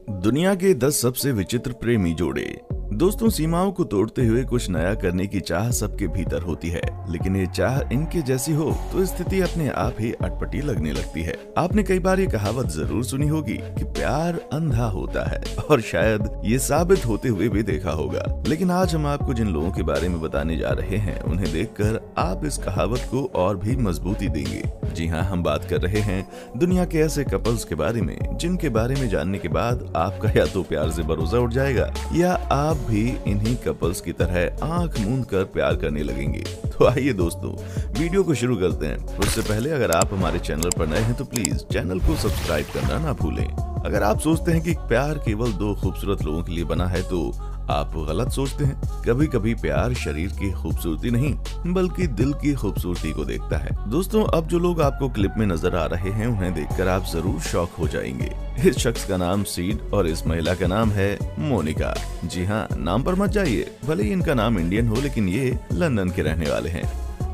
दुनिया के 10 सबसे विचित्र प्रेमी जोड़े। दोस्तों, सीमाओं को तोड़ते हुए कुछ नया करने की चाह सबके भीतर होती है, लेकिन ये चाह इनके जैसी हो तो स्थिति अपने आप ही अटपटी लगने लगती है। आपने कई बार ये कहावत जरूर सुनी होगी कि प्यार अंधा होता है, और शायद ये साबित होते हुए भी देखा होगा। लेकिन आज हम आपको जिन लोगों के बारे में बताने जा रहे हैं, उन्हें देखकर आप इस कहावत को और भी मजबूती देंगे। जी हाँ, हम बात कर रहे हैं दुनिया के ऐसे कपल्स के बारे में जिनके बारे में जानने के बाद आपका या तो प्यार से भरोसा उठ जाएगा या आप भी इन्हीं कपल्स की तरह आंख मूंद कर प्यार करने लगेंगे। तो आइए दोस्तों, वीडियो को शुरू करते हैं। उससे पहले अगर आप हमारे चैनल पर नए हैं तो प्लीज चैनल को सब्सक्राइब करना ना भूलें। अगर आप सोचते हैं कि प्यार केवल दो खूबसूरत लोगों के लिए बना है तो आप गलत सोचते हैं। कभी कभी प्यार शरीर की खूबसूरती नहीं बल्कि दिल की खूबसूरती को देखता है। दोस्तों, अब जो लोग आपको क्लिप में नजर आ रहे हैं उन्हें देखकर आप जरूर शॉक हो जाएंगे। इस शख्स का नाम सीड और इस महिला का नाम है मोनिका। जी हाँ, नाम पर मत जाइए, भले ही इनका नाम इंडियन हो लेकिन ये लंदन के रहने वाले हैं।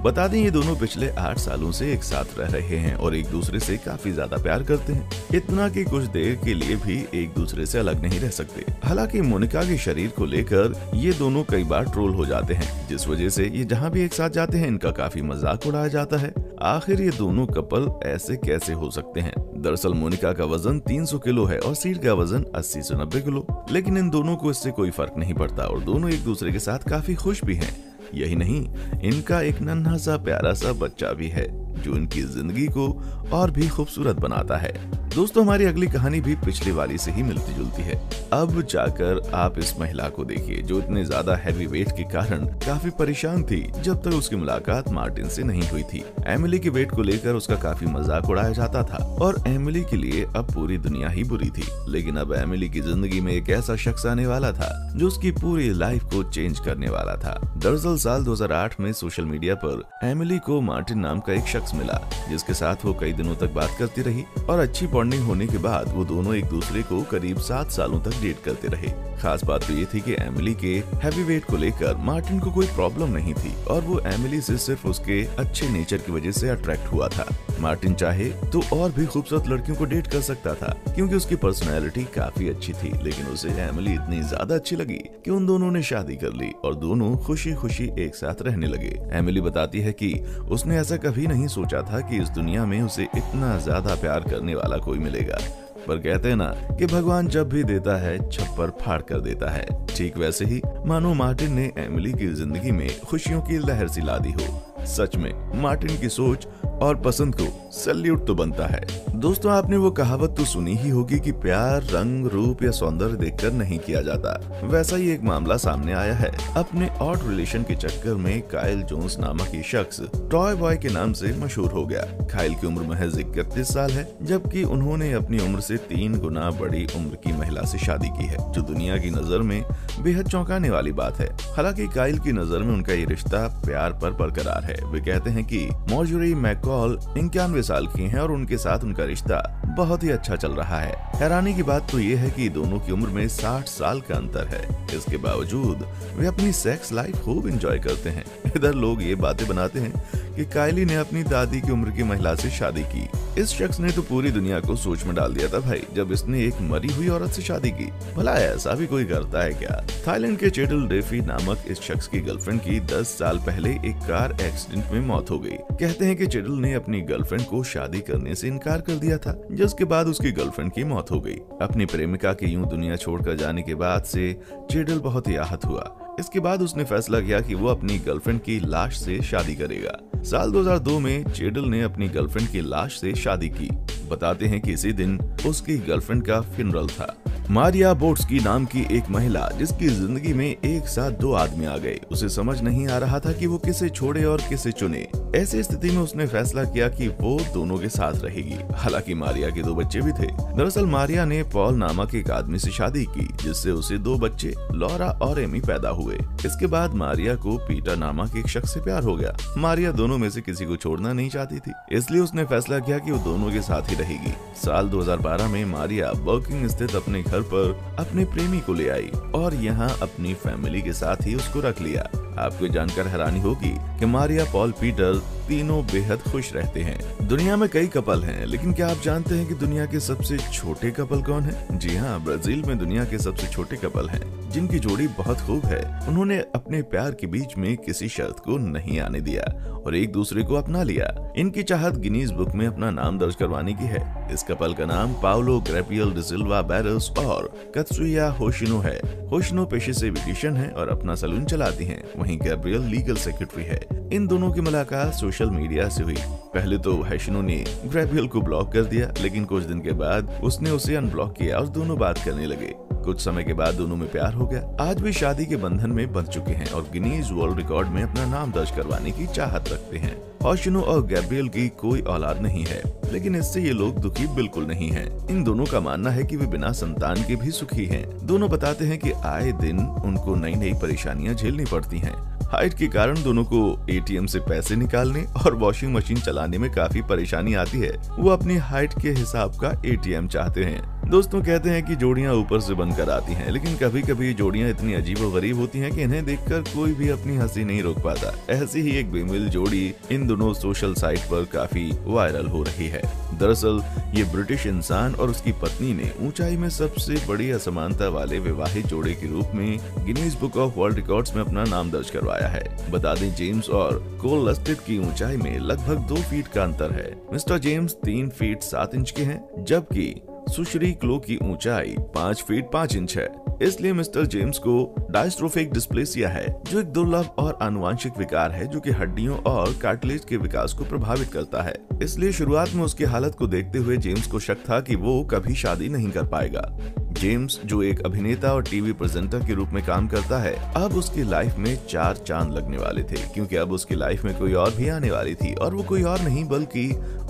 बता दें, ये दोनों पिछले 8 सालों से एक साथ रह रहे हैं और एक दूसरे से काफी ज्यादा प्यार करते हैं, इतना कि कुछ देर के लिए भी एक दूसरे से अलग नहीं रह सकते। हालांकि मोनिका के शरीर को लेकर ये दोनों कई बार ट्रोल हो जाते हैं, जिस वजह से ये जहां भी एक साथ जाते हैं इनका काफी मजाक उड़ाया जाता है। आखिर ये दोनों कपल ऐसे कैसे हो सकते हैं? दरअसल मोनिका का वजन 300 किलो है और सीड का वजन 80 से 90 किलो, लेकिन इन दोनों को इससे कोई फर्क नहीं पड़ता और दोनों एक दूसरे के साथ काफी खुश भी हैं। यही नहीं, इनका एक नन्हा सा प्यारा सा बच्चा भी है जो इनकी जिंदगी को और भी खूबसूरत बनाता है। दोस्तों, हमारी अगली कहानी भी पिछली वाली से ही मिलती जुलती है। अब जाकर आप इस महिला को देखिए जो इतने ज्यादा हैवी वेट के कारण काफी परेशान थी जब तक उसकी मुलाकात मार्टिन से नहीं हुई थी। एमिली के वेट को लेकर उसका काफी मजाक उड़ाया जाता था और एमिली के लिए अब पूरी दुनिया ही बुरी थी। लेकिन अब एमिली की जिंदगी में एक ऐसा शख्स आने वाला था जो उसकी पूरी लाइफ को चेंज करने वाला था। दरअसल साल 2008 में सोशल मीडिया पर एमिली को मार्टिन नाम का एक शख्स मिला जिसके साथ वो कई दिनों तक बात करती रही और अच्छी बॉन्डिंग होने के बाद वो दोनों एक दूसरे को करीब 7 सालों तक डेट करते रहे। खास बात तो ये थी कि एमिली के हैवी वेट को लेकर मार्टिन को कोई प्रॉब्लम नहीं थी और वो एमिली से सिर्फ उसके अच्छे नेचर की वजह से अट्रैक्ट हुआ था। मार्टिन चाहे तो और भी खूबसूरत लड़कियों को डेट कर सकता था क्योंकि उसकी पर्सनैलिटी काफी अच्छी थी, लेकिन उसे एमिली इतनी ज्यादा अच्छी लगी कि उन दोनों ने शादी कर ली और दोनों खुशी खुशी एक साथ रहने लगे। एमिली बताती है कि उसने ऐसा कभी नहीं सोचा था कि इस दुनिया में उसे इतना ज्यादा प्यार करने वाला कोई मिलेगा, पर कहते हैं ना कि भगवान जब भी देता है छप्पर फाड़ कर देता है। ठीक वैसे ही मानो मार्टिन ने एमिली की जिंदगी में खुशियों की लहर सी ला दी हो। सच में मार्टिन की सोच और पसंद को सैल्यूट तो बनता है। दोस्तों, आपने वो कहावत तो सुनी ही होगी कि प्यार रंग रूप या सौंदर्य देखकर नहीं किया जाता। वैसा ही एक मामला सामने आया है। अपने ऑड रिलेशन के चक्कर में काइल जोन्स नामक ये शख्स टॉय बॉय के नाम से मशहूर हो गया। काइल की उम्र महज 31 साल है, जबकि उन्होंने अपनी उम्र से 3 गुना बड़ी उम्र की महिला से शादी की है, जो दुनिया की नजर में बेहद चौंकाने वाली बात है। हालांकि काइल की नजर में उनका ये रिश्ता प्यार पर बरकरार है। वे कहते हैं कि मॉर्जरी मैकॉल 91 साल की हैं और उनके साथ उनका रिश्ता बहुत ही अच्छा चल रहा है। हैरानी की बात तो ये है कि दोनों की उम्र में 60 साल का अंतर है। इसके बावजूद वे अपनी सेक्स लाइफ खूब एंजॉय करते हैं। इधर लोग ये बातें बनाते हैं कि काइली ने अपनी दादी की उम्र की महिला से शादी की। इस शख्स ने तो पूरी दुनिया को सोच में डाल दिया था भाई, जब इसने एक मरी हुई औरत से शादी की। भला ऐसा भी कोई करता है क्या? थाईलैंड के चेडल डेफी नामक इस शख्स की गर्लफ्रेंड की 10 साल पहले एक कार एक्सीडेंट में मौत हो गई। कहते हैं कि चेडल ने अपनी गर्लफ्रेंड को शादी करने से इनकार कर दिया था, जिसके बाद उसकी गर्लफ्रेंड की मौत हो गई। अपनी प्रेमिका के यूं दुनिया छोड़कर जाने के बाद से चेडल बहुत ही आहत हुआ। इसके बाद उसने फैसला किया कि वो अपनी गर्लफ्रेंड की लाश से शादी करेगा। साल 2002 में चेडल ने अपनी गर्लफ्रेंड की लाश से शादी की। बताते हैं कि इसी दिन उसकी गर्लफ्रेंड का फ्यूनरल था। मारिया बोट्स्की नाम की एक महिला जिसकी जिंदगी में एक साथ 2 आदमी आ गए, उसे समझ नहीं आ रहा था कि वो किसे छोड़े और किसे चुने। ऐसी स्थिति में उसने फैसला किया कि वो दोनों के साथ रहेगी। हालांकि मारिया के 2 बच्चे भी थे। दरअसल मारिया ने पॉल नामक एक आदमी से शादी की, जिससे उसे 2 बच्चे लॉरा और एमी पैदा हुए। इसके बाद मारिया को पीटर नामक एक शख्स से प्यार हो गया। मारिया दोनों में से किसी को छोड़ना नहीं चाहती थी, इसलिए उसने फैसला किया कि वो दोनों के साथ ही रहेगी। साल 2012 में मारिया बर्किंग स्थित अपने घर पर अपने प्रेमी को ले आई और यहाँ अपनी फैमिली के साथ ही उसको रख लिया। आपको जानकर हैरानी होगी कि मारिया, पॉल, पीटर तीनों बेहद खुश रहते हैं। दुनिया में कई कपल हैं, लेकिन क्या आप जानते हैं कि दुनिया के सबसे छोटे कपल कौन है? जी हाँ, ब्राजील में दुनिया के सबसे छोटे कपल हैं, जिनकी जोड़ी बहुत खूब है। उन्होंने अपने प्यार के बीच में किसी शर्त को नहीं आने दिया और एक दूसरे को अपना लिया। इनकी चाहत गिनीज बुक में अपना नाम दर्ज करवाने की है। इस कपल का नाम पाउलो गैब्रियल डी सिल्वा बैरस और कात्सुया होशिनो है। होशिनो पेशे से ब्यूटिशियन है और अपना सैलून चलाती हैं। वहीं गैब्रियल लीगल सेक्रेटरी है। इन दोनों की मुलाकात सोशल मीडिया से हुई। पहले तो होशिनो ने गैब्रियल को ब्लॉक कर दिया, लेकिन कुछ दिन के बाद उसने उसे अनब्लॉक किया और दोनों बात करने लगे। कुछ समय के बाद दोनों में प्यार हो गया। आज भी शादी के बंधन में बंध चुके हैं और गिनीज वर्ल्ड रिकॉर्ड में अपना नाम दर्ज करवाने की चाहत रखते हैं। होशिनो और गैब्रियल की कोई औलाद नहीं है, लेकिन इससे ये लोग दुखी बिल्कुल नहीं हैं। इन दोनों का मानना है कि वे बिना संतान के भी सुखी हैं। दोनों बताते हैं कि आए दिन उनको नई नई परेशानियां झेलनी पड़ती हैं। हाइट के कारण दोनों को एटीएम से पैसे निकालने और वॉशिंग मशीन चलाने में काफी परेशानी आती है। वो अपनी हाइट के हिसाब का एटीएम चाहते हैं। दोस्तों कहते हैं कि जोड़ियां ऊपर से बनकर आती हैं, लेकिन कभी कभी जोड़ियां इतनी अजीबोगरीब होती हैं कि इन्हें देखकर कोई भी अपनी हंसी नहीं रोक पाता। ऐसी ही एक बेमिल जोड़ी इन दोनों सोशल साइट पर काफी वायरल हो रही है। दरअसल ये ब्रिटिश इंसान और उसकी पत्नी ने ऊंचाई में सबसे बड़ी असमानता वाले विवाहित जोड़े के रूप में Guinness book of world records में अपना नाम दर्ज करवाया है। बता दें, जेम्स और कोल लस्टेड की ऊंचाई में लगभग 2 फीट का अंतर है। मिस्टर जेम्स 3 फीट 7 इंच के हैं, जबकि सुश्री क्लो की ऊंचाई 5 फीट 5 इंच है। इसलिए मिस्टर जेम्स को डायस्ट्रोफिक डिस्प्लेसिया है, जो एक दुर्लभ और आनुवंशिक विकार है जो कि हड्डियों और कार्टिलेज के विकास को प्रभावित करता है। इसलिए शुरुआत में उसकी हालत को देखते हुए जेम्स को शक था कि वो कभी शादी नहीं कर पाएगा। जेम्स, जो एक अभिनेता और टीवी प्रेजेंटर के रूप में काम करता है, अब उसकी लाइफ में 4 चांद लगने वाले थे, क्योंकि अब उसकी लाइफ में कोई और भी आने वाली थी और वो कोई और नहीं बल्कि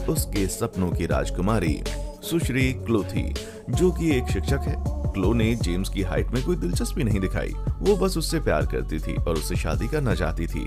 उसके सपनों की राजकुमारी सुश्री क्लो थी, जो कि एक शिक्षक है। क्लो ने जेम्स की हाइट में कोई दिलचस्पी नहीं दिखाई। वो बस उससे प्यार करती थी और उससे शादी करना चाहती थी।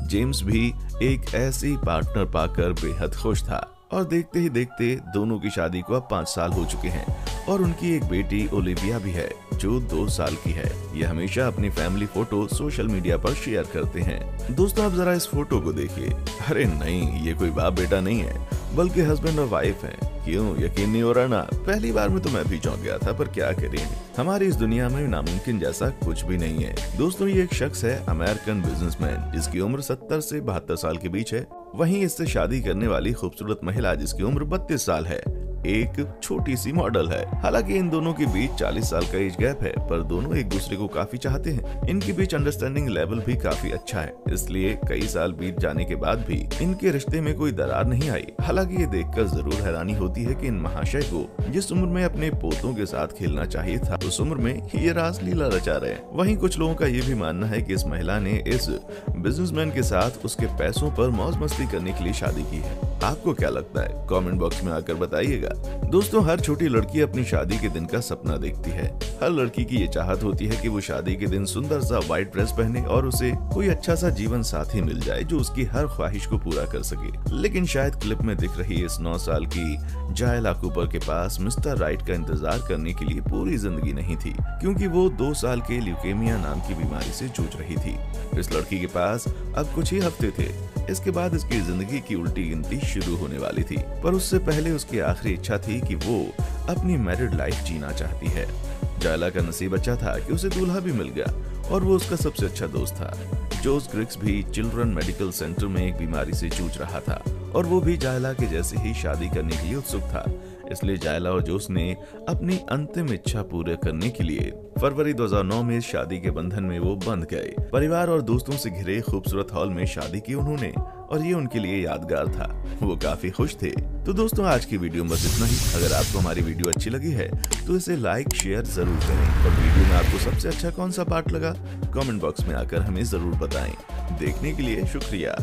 जेम्स भी एक ऐसी पार्टनर पाकर बेहद खुश था और देखते ही देखते दोनों की शादी को अब 5 साल हो चुके हैं और उनकी एक बेटी ओलिविया भी है, जो 2 साल की है। ये हमेशा अपनी फैमिली फोटो सोशल मीडिया पर शेयर करते हैं। दोस्तों, आप जरा इस फोटो को देखिए। अरे नहीं, ये कोई बाप बेटा नहीं है, बल्कि हस्बैंड और वाइफ हैं। क्यों यकीन नहीं हो रहा ना? पहली बार में तो मैं भी चौंक गया था, पर क्या करें, हमारी इस दुनिया में नामुमकिन जैसा कुछ भी नहीं है। दोस्तों, ये एक शख्स है, अमेरिकन बिजनेसमैन, जिसकी उम्र 70 से 72 साल के बीच है। वहीं इससे शादी करने वाली खूबसूरत महिला, जिसकी उम्र 32 साल है, एक छोटी सी मॉडल है। हालांकि इन दोनों के बीच 40 साल का एज गैप है, पर दोनों एक दूसरे को काफी चाहते हैं। इनके बीच अंडरस्टैंडिंग लेवल भी काफी अच्छा है, इसलिए कई साल बीत जाने के बाद भी इनके रिश्ते में कोई दरार नहीं आई। हालांकि ये देखकर जरूर हैरानी होती है कि इन महाशय को जिस उम्र में अपने पोतों के साथ खेलना चाहिए था, उस उम्र में ये रासलीला रचा रहे हैं। वहीं कुछ लोगों का ये भी मानना है कि इस महिला ने इस बिजनेसमैन के साथ उसके पैसों पर मौज मस्ती करने के लिए शादी की है। आपको क्या लगता है? कमेंट बॉक्स में आकर बताइएगा। दोस्तों, हर छोटी लड़की अपनी शादी के दिन का सपना देखती है। हर लड़की की ये चाहत होती है कि वो शादी के दिन सुंदर सा व्हाइट ड्रेस पहने और उसे कोई अच्छा सा जीवन साथी मिल जाए जो उसकी हर ख्वाहिश को पूरा कर सके। लेकिन शायद क्लिप में दिख रही इस 9 साल की जायला कूपर के पास मिस्टर राइट का इंतजार करने के लिए पूरी जिंदगी नहीं थी, क्योंकि वो 2 साल के ल्यूकेमिया नाम की बीमारी से जूझ रही थी। इस लड़की के पास अब कुछ ही हफ्ते थे। इसके बाद इसकी जिंदगी की उल्टी गिनती शुरू होने वाली थी, पर उससे पहले उसकी आखिरी इच्छा थी कि वो अपनी मैरिड लाइफ जीना चाहती है। जायला का नसीब अच्छा था कि उसे दूल्हा भी मिल गया और वो उसका सबसे अच्छा दोस्त था। जोस ग्रिक्स भी चिल्ड्रन मेडिकल सेंटर में एक बीमारी से जूझ रहा था और वो भी जायला के जैसे ही शादी करने के लिए उत्सुक था। इसलिए जायला और जोस ने अपनी अंतिम इच्छा पूरे करने के लिए फरवरी 2009 में शादी के बंधन में वो बंध गए। परिवार और दोस्तों से घिरे खूबसूरत हॉल में शादी की उन्होंने और ये उनके लिए यादगार था। वो काफी खुश थे। तो दोस्तों, आज की वीडियो में बस इतना ही। अगर आपको हमारी वीडियो अच्छी लगी है तो इसे लाइक शेयर जरूर करें और वीडियो में आपको सबसे अच्छा कौन सा पार्ट लगा कमेंट बॉक्स में आकर हमें जरूर बताएं। देखने के लिए शुक्रिया।